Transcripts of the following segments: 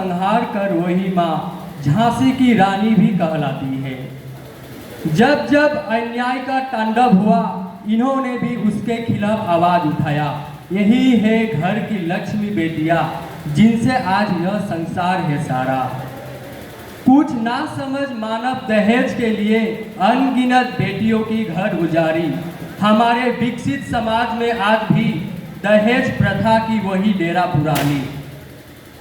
संहार कर वही माँ झांसी की रानी भी कहलाती है। जब जब अन्याय का तांडव हुआ, इन्होंने भी उसके खिलाफ आवाज उठाया। यही है घर की लक्ष्मी बेटियां, जिनसे आज यह संसार है सारा। कुछ ना समझ मानव दहेज के लिए अनगिनत बेटियों की घर उजारी। हमारे विकसित समाज में आज भी दहेज प्रथा की वही डेरा पुरानी।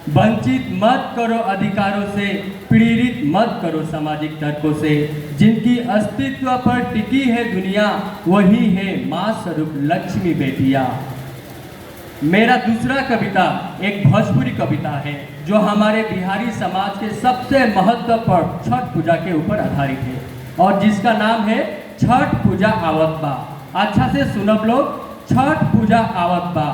वंचित मत करो अधिकारों से, पीड़ित मत करो सामाजिक तर्कों से। जिनकी अस्तित्व पर टिकी है दुनिया, वही है माँ स्वरूप लक्ष्मी बेटियां। मेरा दूसरा कविता एक भोजपुरी कविता है, जो हमारे बिहारी समाज के सबसे महत्वपूर्ण छठ पूजा के ऊपर आधारित है, और जिसका नाम है छठ पूजा आवत बा। अच्छा से सुनब लोग, छठ पूजा आवत बा।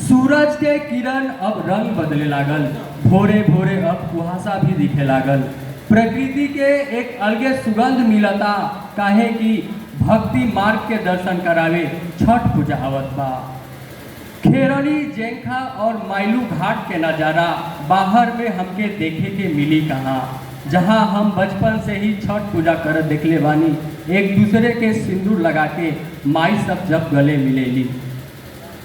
सूरज के किरण अब रंग बदले लागल, भोरे भोरे अब कुहासा भी दिखे लागल। प्रकृति के एक अलगे सुगंध मिलता, काहे कि भक्ति मार्ग के दर्शन करावे छठ पूजा आवत बा। खेरनी, जेंखा और माइलू घाट के नज़ारा बाहर में हमके देखे के मिली कहाँ, जहाँ हम बचपन से ही छठ पूजा कर देखले बानी। एक दूसरे के सिंदूर लगा के माई सब जब गले मिलेली।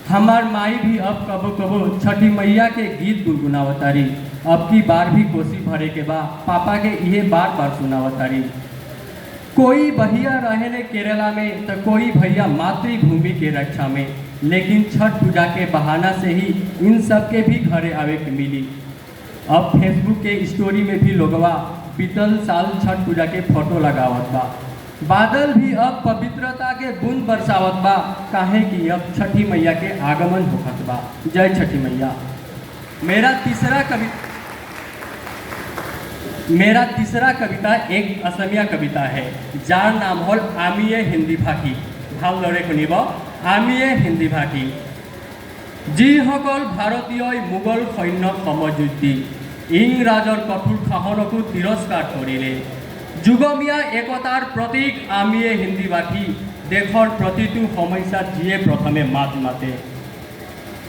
हमार माई भी अब कबो कबो छठी मैया के गीत गुनगुनावतारी। अब की बार भी कोसी भरे के बा, पापा के ये बार बार सुनावतारी। कोई भैया रहे केरला में, तो कोई भैया मातृभूमि के रक्षा में, लेकिन छठ पूजा के बहाना से ही इन सब के भी घरे आवे के मिली। अब फेसबुक के स्टोरी में भी लोगवा बीतल साल छठ पूजा के फोटो लगावत बा। बादल भी अब पवित्रता के बूंद बरसावत बा, काहे कि अब छठी मैया के आगमन होखत बा। जय छठी मैया। मेरा तीसरा कविता एक असमिया कविता है, जार नाम हल आमिए हिंदी भाषी। ভাল দৰে শুনিব, আমিয়ে হিন্দী ভাষী। যিসকল ভাৰতীয়ই মোগল সৈন্যক সমযুদ্ধি, ইংৰাজৰ কঠোৰ শাসনকো তিৰস্কাৰ কৰিলে। যুগমীয়া একতাৰ প্ৰতীক আমিয়ে হিন্দী ভাষী, দেশৰ প্ৰতিটো সমস্যাত যিয়ে প্ৰথমে মাত মাতে।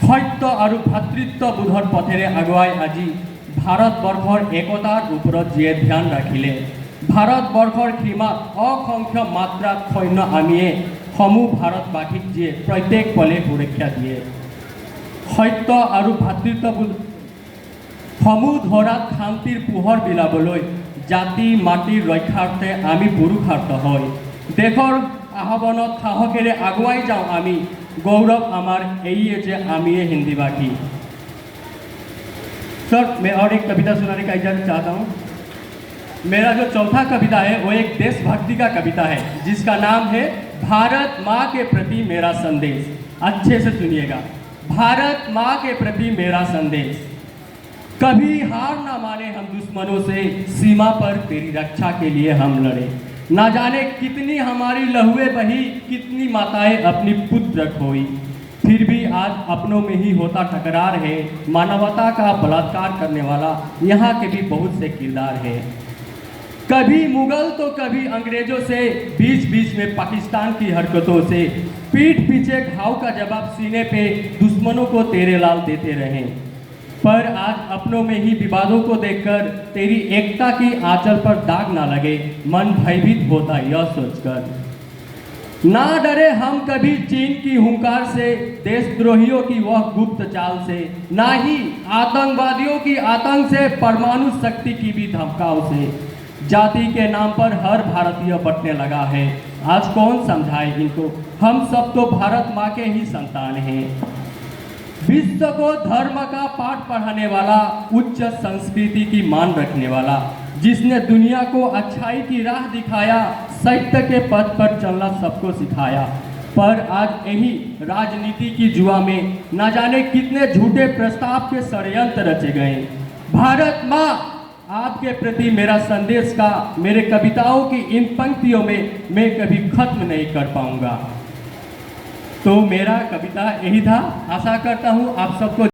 সত্য আৰু ভাতৃত্ববোধৰ পথেৰে আগুৱাই আজি ভাৰতবৰ্ষৰ একতাৰ ওপৰত যিয়ে ধ্যান ৰাখিলে। ভাৰতবৰ্ষৰ সীমাত অসংখ্য মাত্ৰাত সৈন্য আমিয়ে সমূহ ভাৰতবাসীক যিয়ে প্ৰত্যেক পলে সুৰক্ষা দিয়ে। সত্য আৰু ভাতৃত্ববোধ সমূহ ধৰাত শান্তিৰ পোহৰ বিলাবলৈ জাতি মাটিৰ ৰক্ষাৰ্থে আমি পুৰুষাৰ্থ হয়। দেশৰ আহ্বানত সাহসেৰে আগুৱাই যাওঁ আমি, गौरव हमार यही है जो आमिए हिंदी भाषी। सर, मैं और एक कविता सुनाने का इजाज़त चाहता हूँ। मेरा जो चौथा कविता है वो एक देशभक्ति का कविता है, जिसका नाम है भारत माँ के प्रति मेरा संदेश। अच्छे से सुनिएगा। भारत माँ के प्रति मेरा संदेश। कभी हार ना माने हम दुश्मनों से, सीमा पर तेरी रक्षा के लिए हम लड़े। ना जाने कितनी हमारी लहुए बही, कितनी माताएं अपनी पुत्र खोई। फिर भी आज अपनों में ही होता टकरार है। मानवता का बलात्कार करने वाला यहाँ के भी बहुत से किरदार हैं। कभी मुगल तो कभी अंग्रेजों से, बीच बीच में पाकिस्तान की हरकतों से। पीठ पीछे घाव का जवाब सीने पे दुश्मनों को तेरे लाल देते रहे। पर आज अपनों में ही विवादों को देखकर तेरी एकता की आंचल पर दाग ना लगे, मन भयभीत होता यह सोचकर। ना डरे हम कभी चीन की हुंकार से, देशद्रोहियों की वह गुप्त चाल से। ना ही आतंकवादियों की आतंक से, परमाणु शक्ति की भी धमकाव से। जाति के नाम पर हर भारतीय बटने लगा है। आज कौन समझाए इनको, हम सब तो भारत माँ के ही संतान हैं। विश्व को धर्म का पाठ पढ़ाने वाला, उच्च संस्कृति की मान रखने वाला, जिसने दुनिया को अच्छाई की राह दिखाया, सत्य के पथ पर चलना सबको सिखाया। पर आज यही राजनीति की जुआ में न जाने कितने झूठे प्रस्ताव के षड्यंत्र रचे गए। भारत माँ, आपके प्रति मेरा संदेश का मेरे कविताओं की इन पंक्तियों में मैं कभी खत्म नहीं कर पाऊंगा। तो मेरा कविता यही था। आशा करता हूँ आप सबको